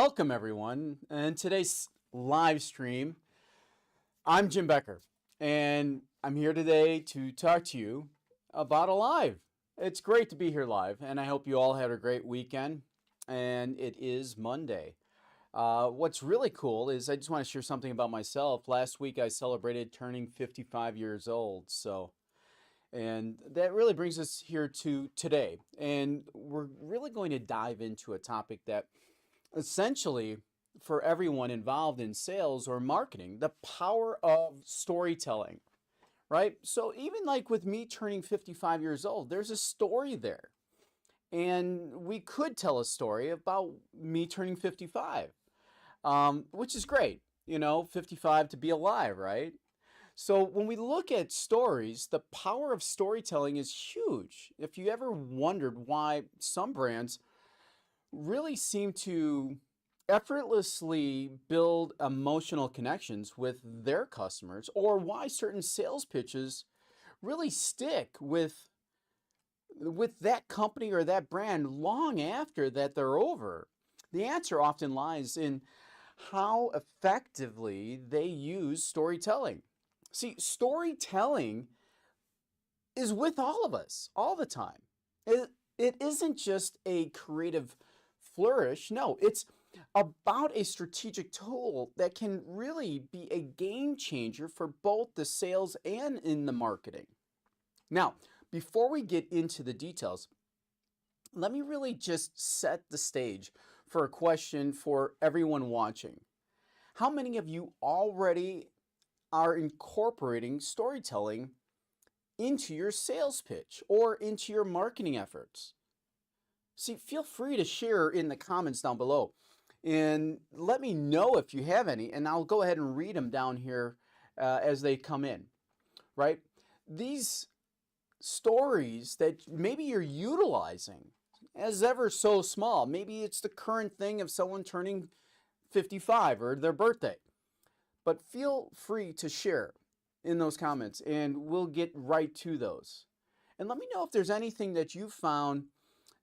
Welcome everyone. In today's live stream, I'm Jim Becker, and I'm here today to talk to you about a live. It's great to be here live, and I hope you all had a great weekend. And it is Monday. What's really cool is I just want to share something about myself. Last week I celebrated turning 55 years old, and that really brings us here to today. And we're really going to dive into a topic that essentially, for everyone involved in sales or marketing, the power of storytelling, right? So even like with me turning 55 years old, there's a story there. And we could tell a story about me turning 55, which is great. 55 to be alive, right? So when we look at stories, the power of storytelling is huge. If you ever wondered why some brands really seem to effortlessly build emotional connections with their customers, or why certain sales pitches really stick with that company or that brand long after that they're over, the answer often lies in how effectively they use storytelling. See, storytelling is with all of us all the time. It isn't just a creative flourish. No, it's about a strategic tool that can really be a game changer for both the sales and in the marketing. Now, before we get into the details, let me really just set the stage for a question for everyone watching. How many of you already are incorporating storytelling into your sales pitch or into your marketing efforts? See, feel free to share in the comments down below and let me know if you have any, and I'll go ahead and read them down here as they come in, right? These stories that maybe you're utilizing as ever so small, maybe it's the current thing of someone turning 55 or their birthday, but feel free to share in those comments and we'll get right to those. And let me know if there's anything that you found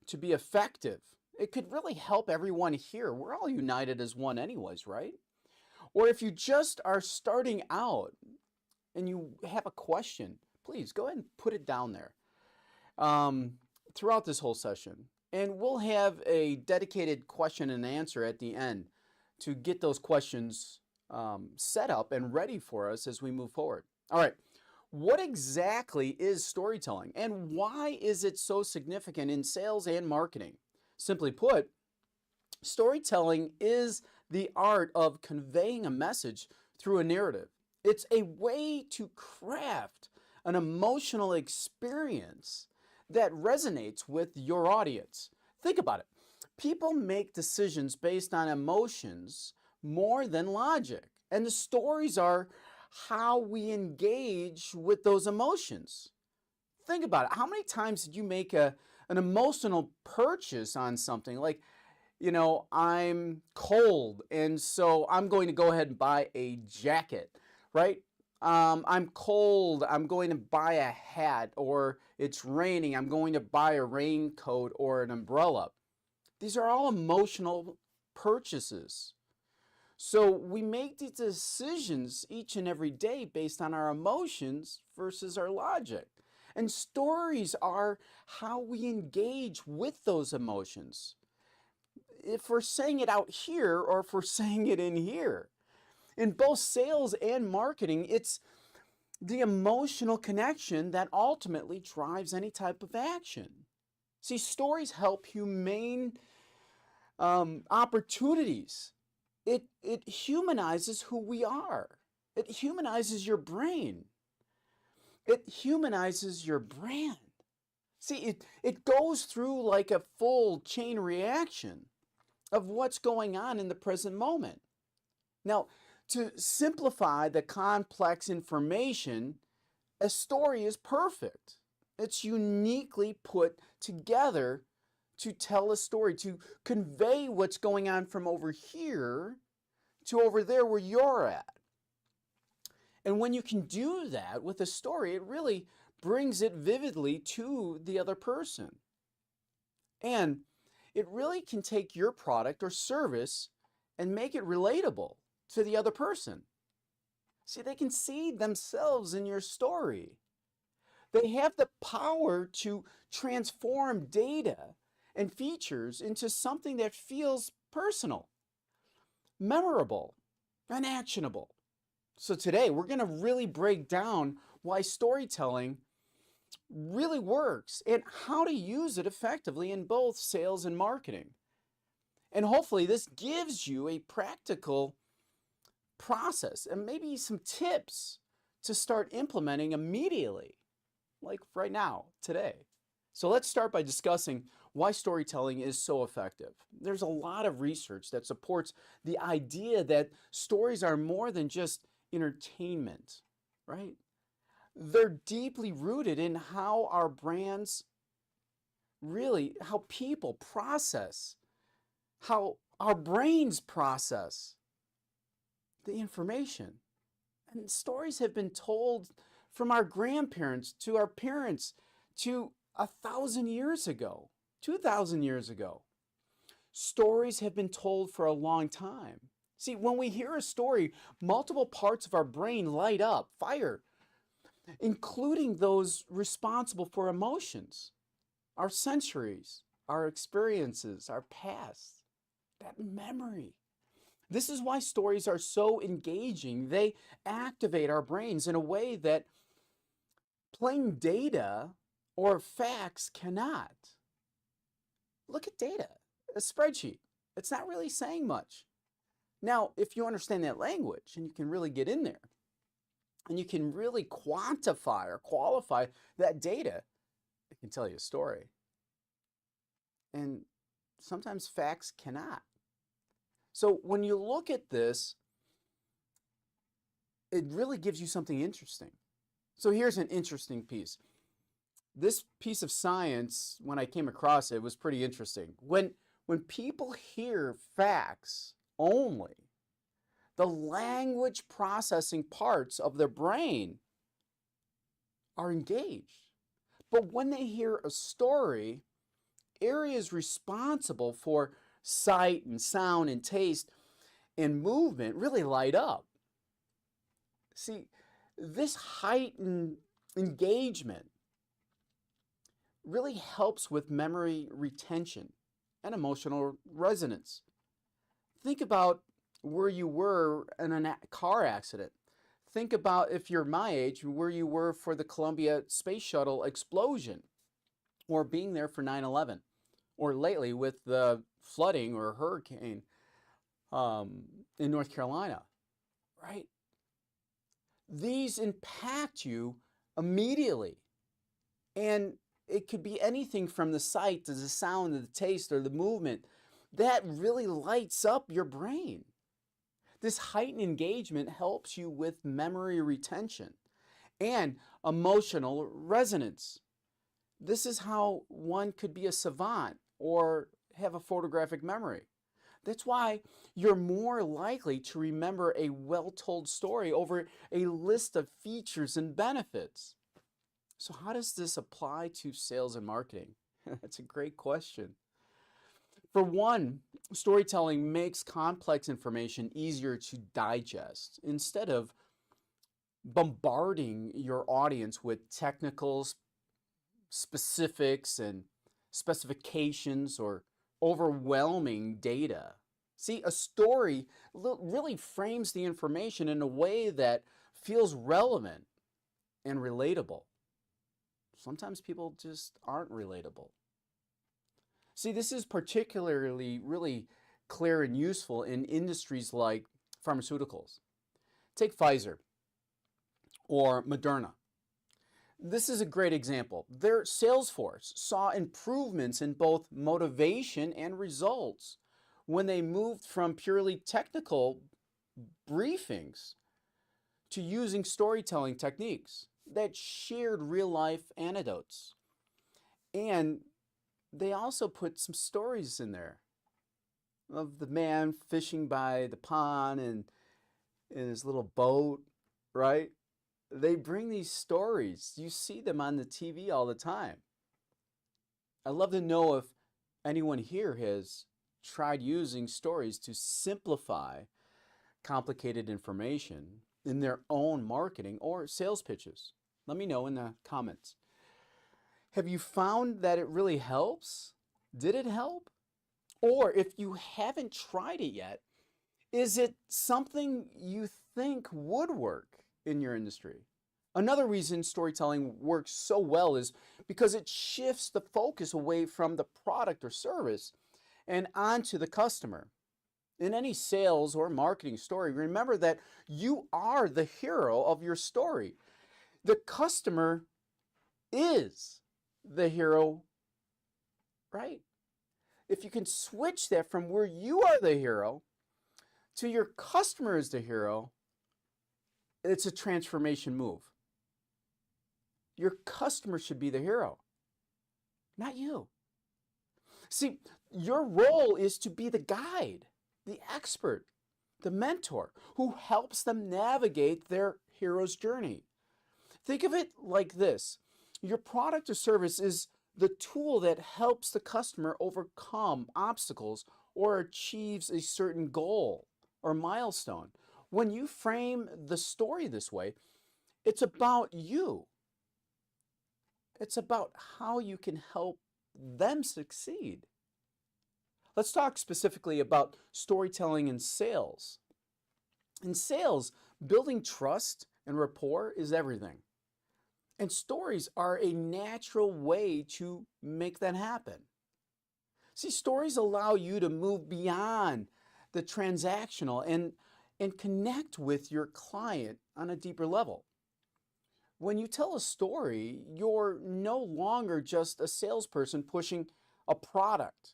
to be effective. It could really help everyone here. We're all united as one anyways, right? Or if you just are starting out and you have a question, please go ahead and put it down there throughout this whole session. And we'll have a dedicated question and answer at the end to get those questions set up and ready for us as we move forward. All right. What exactly is storytelling and why is it so significant in sales and marketing? Simply put, storytelling is the art of conveying a message through a narrative. It's a way to craft an emotional experience that resonates with your audience. Think about it. People make decisions based on emotions more than logic, and the stories are how we engage with those emotions. Think about it. How many times did you make an emotional purchase on something like, I'm cold and so I'm going to go ahead and buy a jacket, right? I'm cold, I'm going to buy a hat, or it's raining, I'm going to buy a raincoat or an umbrella. These are all emotional purchases. So we make these decisions each and every day based on our emotions versus our logic. And stories are how we engage with those emotions. If we're saying it out here or if we're saying it in here. In both sales and marketing, it's the emotional connection that ultimately drives any type of action. See, stories help humane opportunities. It humanizes who we are. It humanizes your brain. It humanizes your brand. See, it goes through like a full chain reaction of what's going on in the present moment. Now, to simplify the complex information, a story is perfect. It's uniquely put together to tell a story, to convey what's going on from over here to over there where you're at. And when you can do that with a story, it really brings it vividly to the other person. And it really can take your product or service and make it relatable to the other person. See, they can see themselves in your story. They have the power to transform data and features into something that feels personal, memorable, and actionable. So today we're going to really break down why storytelling really works and how to use it effectively in both sales and marketing. And hopefully this gives you a practical process and maybe some tips to start implementing immediately, like right now, today. So let's start by discussing why storytelling is so effective. There's a lot of research that supports the idea that stories are more than just entertainment, right? They're deeply rooted in how our brands really, how people process, how our brains process the information. And stories have been told from our grandparents to our parents to 1,000 years ago, 2,000 years ago. Stories have been told for a long time. See, when we hear a story, multiple parts of our brain light up, fire, including those responsible for emotions, our sensories, our experiences, our past, that memory. This is why stories are so engaging. They activate our brains in a way that plain data or facts cannot. Look at data, a spreadsheet. It's not really saying much. Now, if you understand that language and you can really get in there and you can really quantify or qualify that data, it can tell you a story. And sometimes facts cannot. So when you look at this, it really gives you something interesting. So here's an interesting piece. This piece of science, when I came across it, was pretty interesting. When people hear facts only, the language processing parts of their brain are engaged. But when they hear a story, areas responsible for sight and sound and taste and movement really light up. See, this heightened engagement really helps with memory retention and emotional resonance. Think about where you were in a car accident. Think about, if you're my age, where you were for the Columbia Space Shuttle explosion, or being there for 9/11, or lately with the flooding or hurricane in North Carolina, right? These impact you immediately. And it could be anything from the sight to the sound to the taste or the movement that really lights up your brain. This heightened engagement helps you with memory retention and emotional resonance. This is how one could be a savant or have a photographic memory. That's why you're more likely to remember a well-told story over a list of features and benefits. So how does this apply to sales and marketing? That's a great question. For one, storytelling makes complex information easier to digest. Instead of bombarding your audience with technical specifics and specifications or overwhelming data. See, a story really frames the information in a way that feels relevant and relatable. Sometimes people just aren't relatable. See, this is particularly really clear and useful in industries like pharmaceuticals. Take Pfizer or Moderna. This is a great example. Their sales force saw improvements in both motivation and results when they moved from purely technical briefings to using storytelling techniques that shared real-life anecdotes. And they also put some stories in there of the man fishing by the pond and in his little boat, right? They bring these stories. You see them on the TV all the time. I'd love to know if anyone here has tried using stories to simplify complicated information in their own marketing or sales pitches? Let me know in the comments. Have you found that it really helps? Did it help? Or if you haven't tried it yet, is it something you think would work in your industry? Another reason storytelling works so well is because it shifts the focus away from the product or service and onto the customer. In any sales or marketing story, remember that you are the hero of your story. The customer is the hero, right? If you can switch that from where you are the hero to your customer is the hero, it's a transformation move. Your customer should be the hero, not you. See, your role is to be the guide, the expert, the mentor who helps them navigate their hero's journey. Think of it like this. Your product or service is the tool that helps the customer overcome obstacles or achieves a certain goal or milestone. When you frame the story this way, it's about you. It's about how you can help them succeed. Let's talk specifically about storytelling in sales. In sales, building trust and rapport is everything. And stories are a natural way to make that happen. See, stories allow you to move beyond the transactional and connect with your client on a deeper level. When you tell a story, you're no longer just a salesperson pushing a product.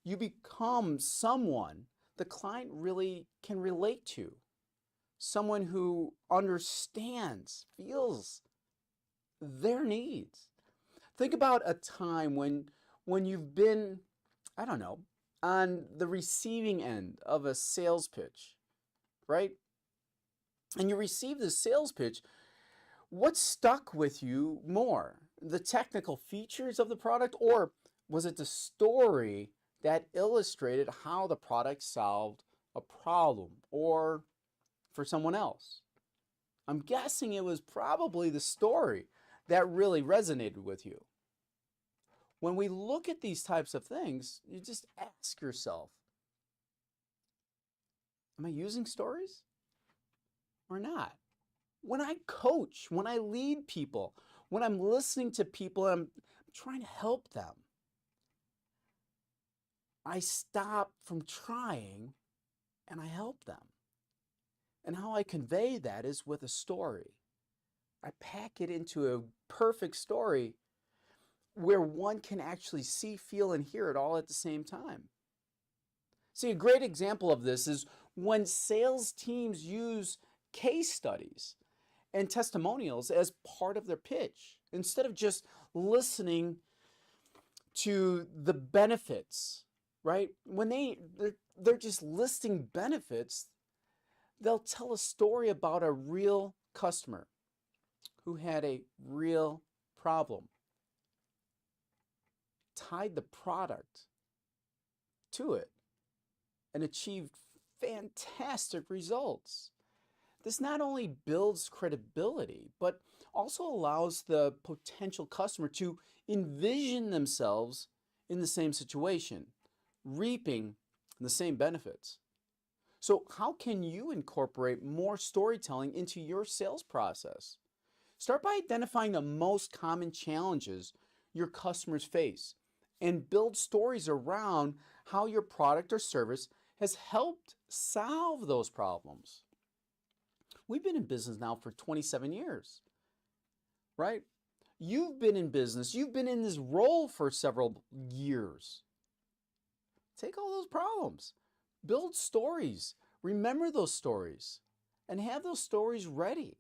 You become someone the client really can relate to, someone who understands, feels their needs. Think about a time when you've been, I don't know, on the receiving end of a sales pitch, right? And you receive the sales pitch. What stuck with you more? The technical features of the product, or was it the story that illustrated how the product solved a problem or for someone else? I'm guessing it was probably the story that really resonated with you. When we look at these types of things, you just ask yourself, am I using stories or not? When I coach, when I lead people, when I'm listening to people and I'm trying to help them, I stop from trying and I help them. And how I convey that is with a story. I pack it into a perfect story where one can actually see, feel, and hear it all at the same time. See, a great example of this is when sales teams use case studies and testimonials as part of their pitch. Instead of just listening to the benefits, right? When they're just listing benefits, they'll tell a story about a real customer who had a real problem, tied the product to it, and achieved fantastic results. This not only builds credibility, but also allows the potential customer to envision themselves in the same situation, reaping the same benefits. So how can you incorporate more storytelling into your sales process? Start by identifying the most common challenges your customers face and build stories around how your product or service has helped solve those problems. We've been in business now for 27 years, right? You've been in business, you've been in this role for several years. Take all those problems, build stories, remember those stories, and have those stories ready.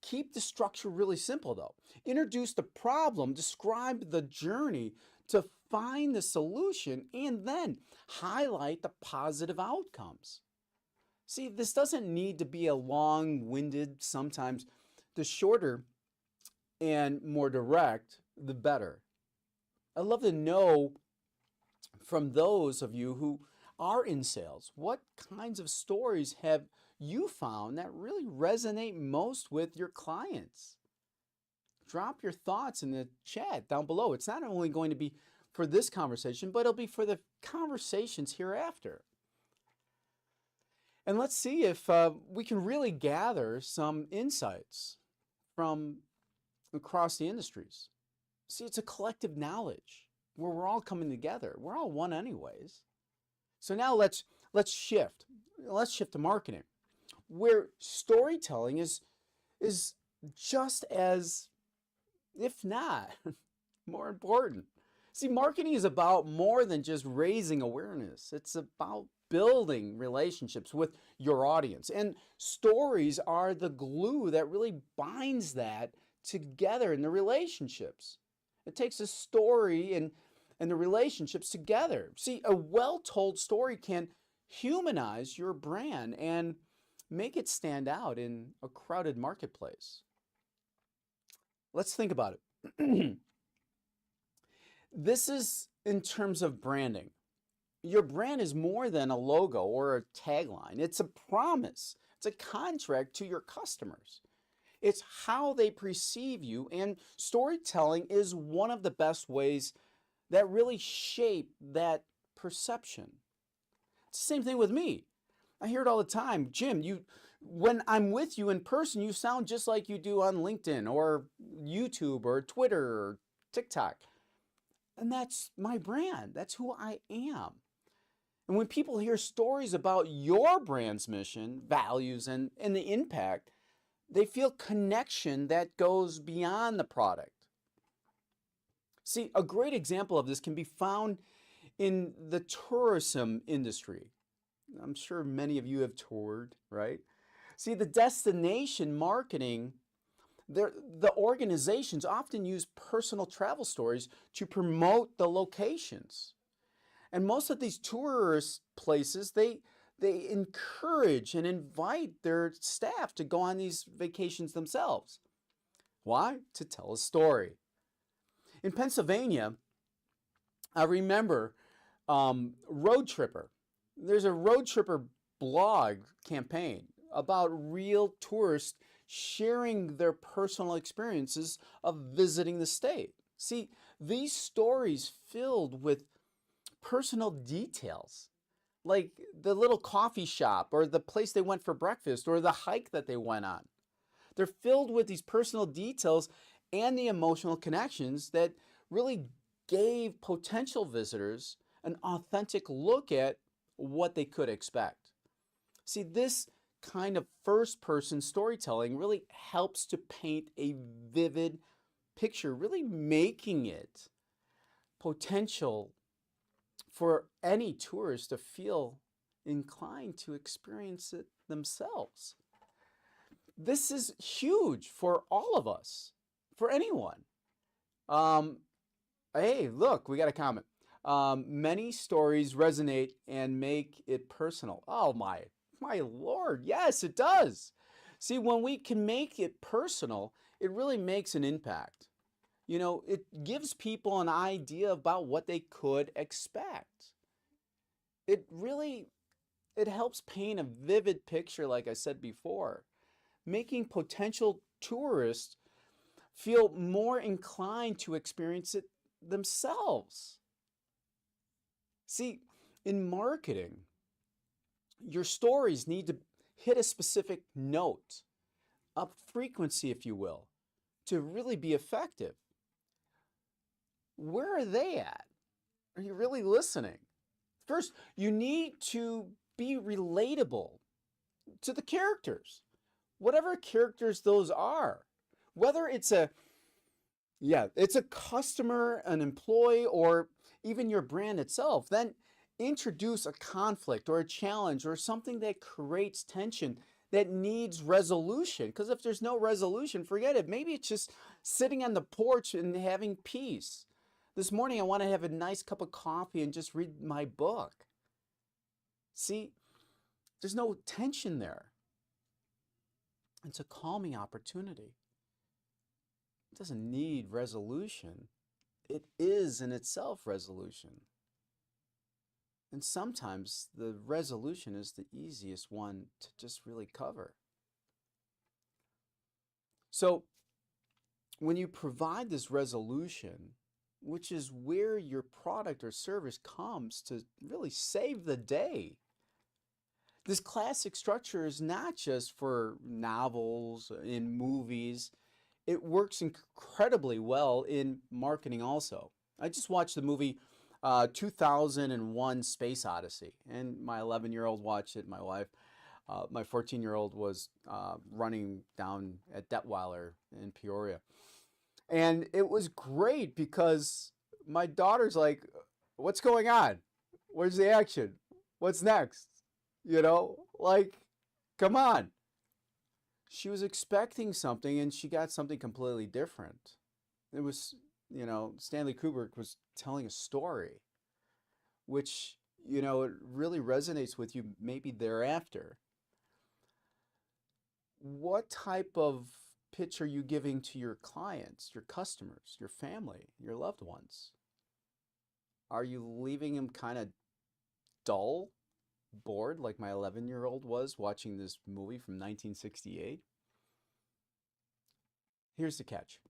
Keep the structure really simple though. Introduce the problem, describe the journey to find the solution, and then highlight the positive outcomes. See, this doesn't need to be a long-winded, sometimes the shorter and more direct, the better. I'd love to know from those of you who are in sales. What kinds of stories have you found that really resonate most with your clients? Drop your thoughts in the chat down below. It's not only going to be for this conversation, but it'll be for the conversations hereafter. And let's see if we can really gather some insights from across the industries. See, it's a collective knowledge where we're all coming together. We're all one anyways. So now let's shift. Let's shift to marketing, where storytelling is just as, if not more important. See, marketing is about more than just raising awareness. It's about building relationships with your audience. And stories are the glue that really binds that together in the relationships. It takes a story and the relationships together. See, a well-told story can humanize your brand and make it stand out in a crowded marketplace. Let's think about it. This is in terms of branding. Your brand is more than a logo or a tagline. It's a promise. It's a contract to your customers. It's how they perceive you, and storytelling is one of the best ways that really shape that perception. It's the same thing with me. I hear it all the time. Jim, when I'm with you in person, you sound just like you do on LinkedIn or YouTube or Twitter or TikTok. And that's my brand. That's who I am. And when people hear stories about your brand's mission, values, and the impact, they feel connection that goes beyond the product. See, a great example of this can be found in the tourism industry. I'm sure many of you have toured, right? See, the destination marketing, the organizations often use personal travel stories to promote the locations. And most of these tourist places, they encourage and invite their staff to go on these vacations themselves. Why? To tell a story. In Pennsylvania, I remember Road Tripper. There's a Road Tripper blog campaign about real tourists sharing their personal experiences of visiting the state. See, these stories filled with personal details, like the little coffee shop or the place they went for breakfast or the hike that they went on. They're filled with these personal details and the emotional connections that really gave potential visitors an authentic look at what they could expect. See, this kind of first-person storytelling really helps to paint a vivid picture, really making it potential for any tourist to feel inclined to experience it themselves. This is huge for all of us, for anyone. Hey, look, we got a comment. Many stories resonate and make it personal. Oh my Lord, yes, it does. See, when we can make it personal, it really makes an impact. You know, it gives people an idea about what they could expect. It helps paint a vivid picture, like I said before, making potential tourists feel more inclined to experience it themselves. See, in marketing, your stories need to hit a specific note, a frequency, if you will, to really be effective. Where are they at? Are you really listening? First, you need to be relatable to the characters, whatever characters those are. Whether it's a customer, an employee, or even your brand itself, then introduce a conflict or a challenge or something that creates tension that needs resolution. Because if there's no resolution, forget it. Maybe it's just sitting on the porch and having peace. This morning, I want to have a nice cup of coffee and just read my book. See, there's no tension there. It's a calming opportunity. It doesn't need resolution. It is in itself resolution. And sometimes the resolution is the easiest one to just really cover. So when you provide this resolution, which is where your product or service comes to really save the day, this classic structure is not just for novels, in movies. It works incredibly well in marketing also. I just watched the movie 2001 Space Odyssey, and my 11-year-old watched it, my wife. My 14-year-old was running down at Detweiler in Peoria. And it was great because my daughter's like, what's going on? Where's the action? What's next? You know, like, come on. She was expecting something and she got something completely different. It was, Stanley Kubrick was telling a story, which, it really resonates with you maybe thereafter. What type of pitch are you giving to your clients, your customers, your family, your loved ones? Are you leaving them kind of dull, bored, like my 11-year-old was watching this movie from 1968? Here's the catch.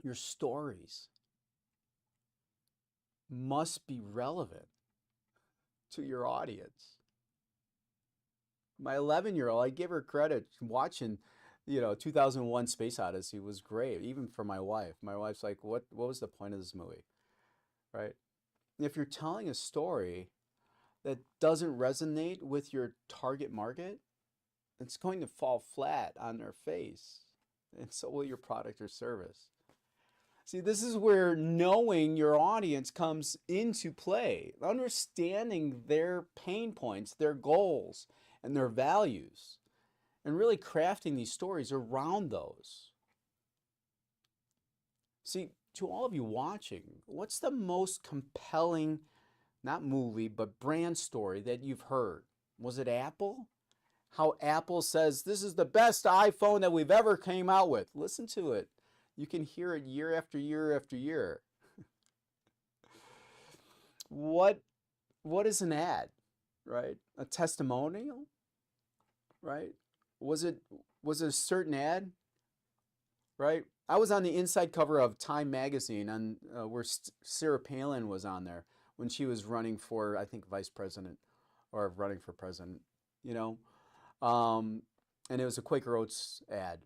Your stories must be relevant to your audience. My 11-year-old, I give her credit watching, 2001 Space Odyssey was great, even for my wife. My wife's like, what was the point of this movie? Right? If you're telling a story that doesn't resonate with your target market, it's going to fall flat on their face. And so will your product or service. See, this is where knowing your audience comes into play, understanding their pain points, their goals, and their values, and really crafting these stories around those. See, to all of you watching, what's the most compelling, not movie, but brand story that you've heard? Was it Apple? How Apple says, this is the best iPhone that we've ever came out with. Listen to it. You can hear it year after year after year. What is an ad, right? A testimonial, right? Was it a certain ad, right? I was on the inside cover of Time magazine on where Sarah Palin was on there when she was running for, I think, vice president or running for president, and it was a Quaker Oats ad,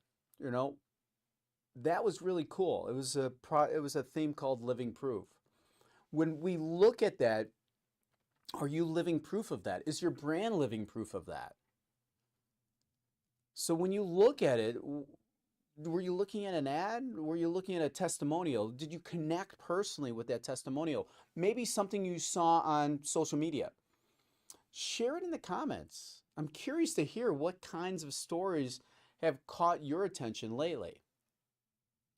That was really cool. It was a theme called Living Proof. When we look at that, are you living proof of that? Is your brand living proof of that? So when you look at it, were you looking at an ad? Were you looking at a testimonial? Did you connect personally with that testimonial? Maybe something you saw on social media. Share it in the comments. I'm curious to hear what kinds of stories have caught your attention lately.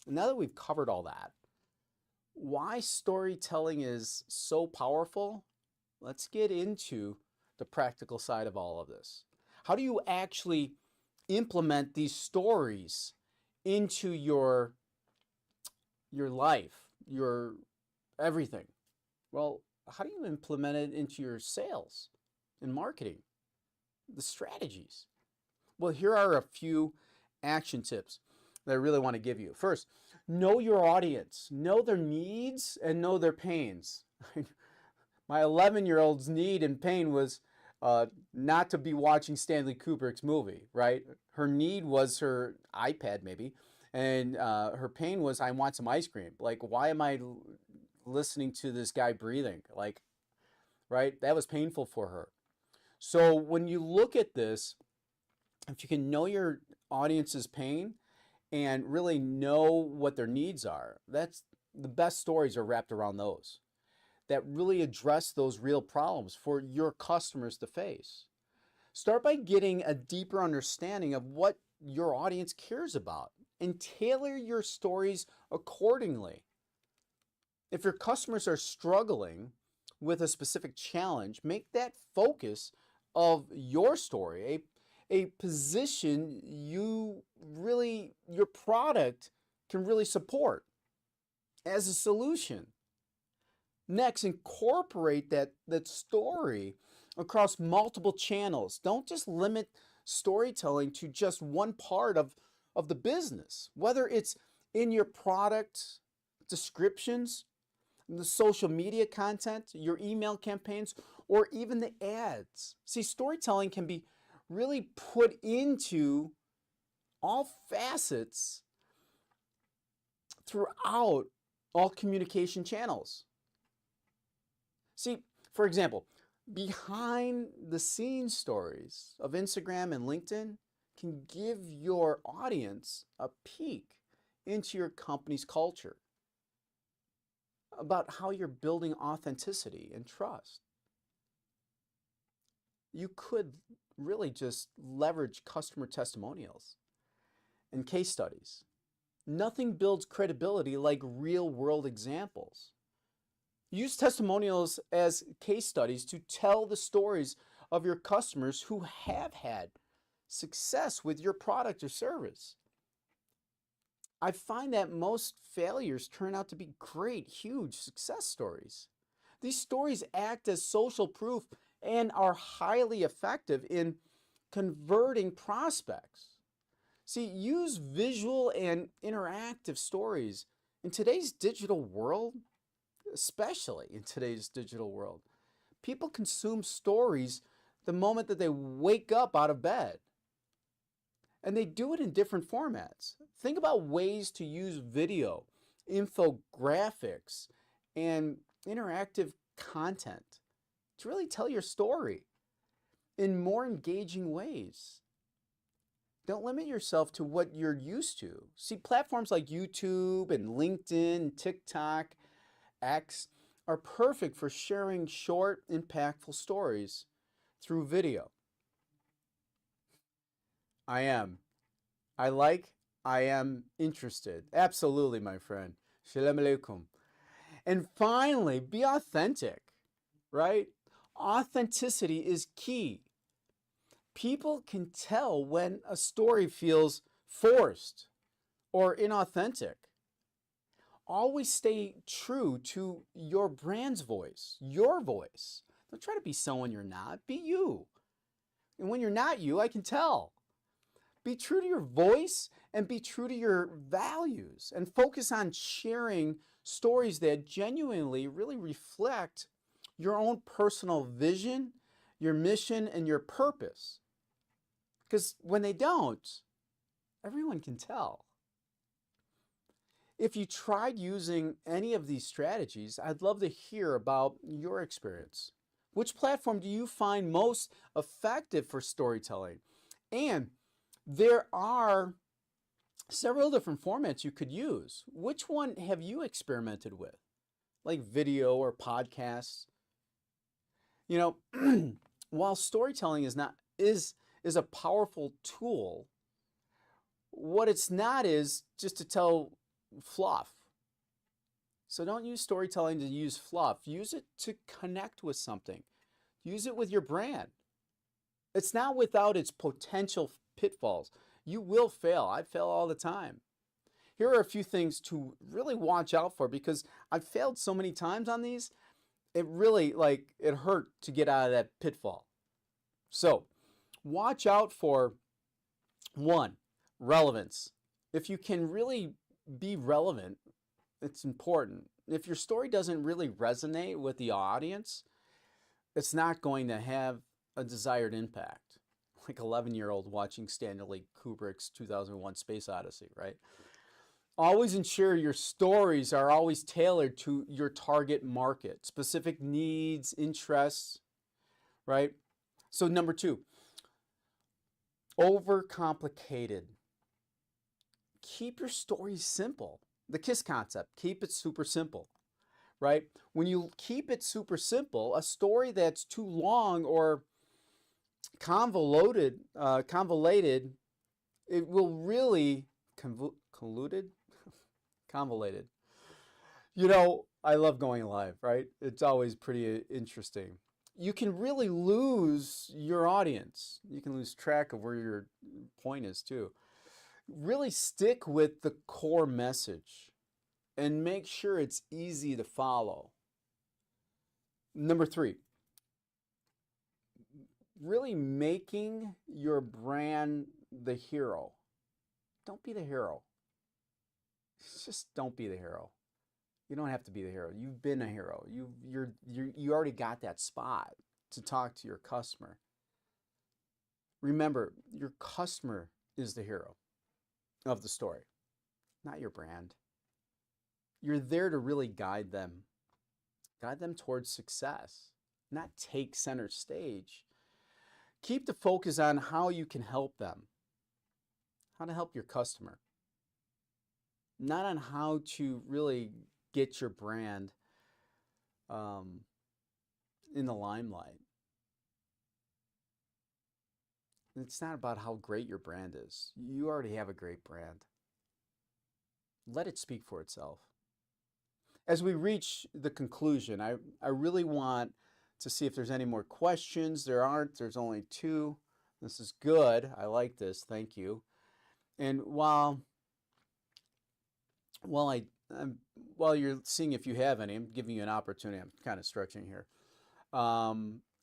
Now that we've covered all that, why storytelling is so powerful, let's get into the practical side of all of this. How do you actually implement these stories into your life, your everything? Well, how do you implement it into your sales and marketing, the strategies? Well, here are a few action tips that I really want to give you. First, know your audience, know their needs and know their pains. My 11-year-old's need and pain was not to be watching Stanley Kubrick's movie, right? Her need was her iPad maybe, and her pain was, I want some ice cream. Like, why am I listening to this guy breathing? Like, right? That was painful for her. So when you look at this, if you can know your audience's pain and really know what their needs are, that's the best stories are wrapped around those that really address those real problems for your customers to face. Start by getting a deeper understanding of what your audience cares about and tailor your stories accordingly. If your customers are struggling with a specific challenge, make that focus of your story, a position your product can really support as a solution. Next, incorporate that story across multiple channels. Don't just limit storytelling to just one part of the business, whether it's in your product descriptions, the social media content, your email campaigns, or even the ads. See, storytelling can be really put into all facets throughout all communication channels. See, for example, behind the scenes stories of Instagram and LinkedIn can give your audience a peek into your company's culture, about how you're building authenticity and trust. You could really just leverage customer testimonials and case studies. Nothing builds credibility like real world examples. Use testimonials as case studies to tell the stories of your customers who have had success with your product or service. I find that most failures turn out to be great, huge success stories. These stories act as social proof and are highly effective in converting prospects. See, use visual and interactive stories in today's digital world, especially in today's digital world. People consume stories the moment that they wake up out of bed. And they do it in different formats. Think about ways to use video, infographics, and interactive content to really tell your story in more engaging ways. Don't limit yourself to what you're used to. See, platforms like YouTube and LinkedIn, TikTok, X are perfect for sharing short, impactful stories through video. I am. I like. I am interested. Absolutely, my friend. Shalom alaikum. And finally, be authentic, right? Authenticity is key. People can tell when a story feels forced or inauthentic. Always stay true to your brand's voice, your voice. Don't try to be someone you're not. Be you. And when you're not you, I can tell. Be true to your voice and be true to your values and focus on sharing stories that genuinely really reflect your own personal vision, your mission, and your purpose. Because when they don't, everyone can tell. If you tried using any of these strategies, I'd love to hear about your experience. Which platform do you find most effective for storytelling? And there are several different formats you could use. Which one have you experimented with? Like video or podcasts? You know, while storytelling is a powerful tool, what it's not is just to tell fluff. So don't use storytelling to use fluff. Use it to connect with something. Use it with your brand. It's not without its potential pitfalls. You will fail. I fail all the time. Here are a few things to really watch out for because I've failed so many times on these. It really, it hurt to get out of that pitfall. So watch out for, one, relevance. If you can really be relevant, it's important. If your story doesn't really resonate with the audience, it's not going to have a desired impact. Like 11-year-old watching Stanley Kubrick's 2001 Space Odyssey, right? Always ensure your stories are always tailored to your target market, specific needs, interests, right? So number two, overcomplicated. Keep your stories simple. The KISS concept, keep it super simple, right? When you keep it super simple, a story that's too long or convoluted, it will really convoluted. You know, I love going live, right? It's always pretty interesting. You can really lose your audience. You can lose track of where your point is too. Really stick with the core message and make sure it's easy to follow. Number three, really making your brand the hero. Don't be the hero. Just don't be the hero. You don't have to be the hero. You've been a hero. You already got that spot to talk to your customer. Remember, your customer is the hero of the story, not your brand. You're there to really guide them towards success, not take center stage. Keep the focus on how you can help them, how to help your customer, not on how to really get your brand in the limelight. It's not about how great your brand is. You already have a great brand. Let it speak for itself. As we reach the conclusion, I really want to see if there's any more questions. There aren't. There's only two. This is good. I like this. Thank you. And while you're seeing if you have any, I'm giving you an opportunity. I'm kind of stretching here. I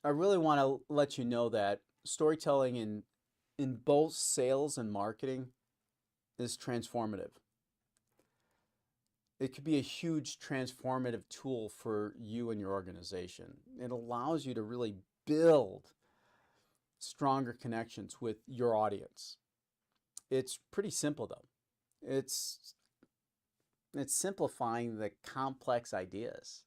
really want to let you know that storytelling in both sales and marketing is transformative. It could be a huge transformative tool for you and your organization. It allows you to really build stronger connections with your audience. It's pretty simple though. It's simplifying the complex ideas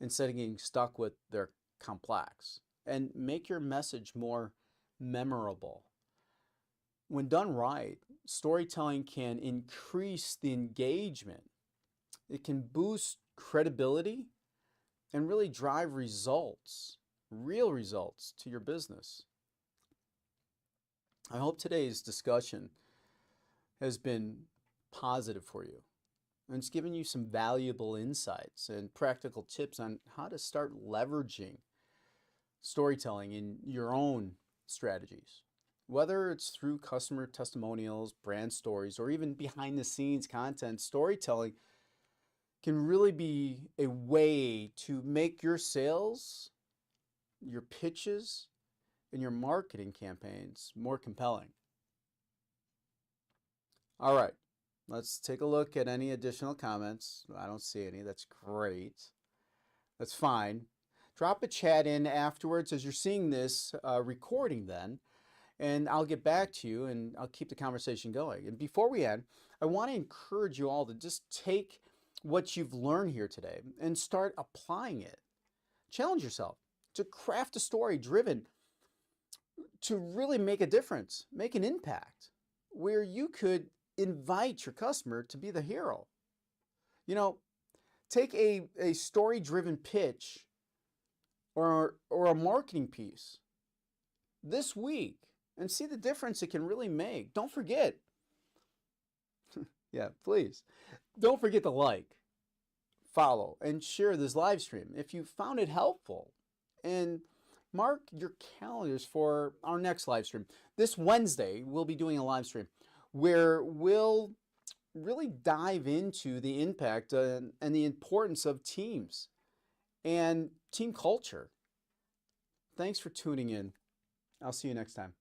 instead of getting stuck with their complex, and make your message more memorable. When done right, storytelling can increase the engagement. It can boost credibility and really drive results, real results to your business. I hope today's discussion has been positive for you, and it's given you some valuable insights and practical tips on how to start leveraging storytelling in your own strategies. Whether it's through customer testimonials, brand stories, or even behind the scenes content, storytelling can really be a way to make your sales, your pitches, and your marketing campaigns more compelling. All right, let's take a look at any additional comments. I don't see any. That's great. That's fine. Drop a chat in afterwards as you're seeing this recording then, and I'll get back to you and I'll keep the conversation going. And before we end, I want to encourage you all to just take what you've learned here today and start applying it. Challenge yourself to craft a story driven to really make a difference, make an impact, where you could invite your customer to be the hero. You know, take a story-driven pitch or a marketing piece this week and see the difference it can really make. Don't forget, yeah, please, don't forget to like, follow, and share this live stream if you found it helpful. And mark your calendars for our next live stream. This Wednesday, we'll be doing a live stream where we'll really dive into the impact and the importance of teams and team culture. Thanks for tuning in. I'll see you next time.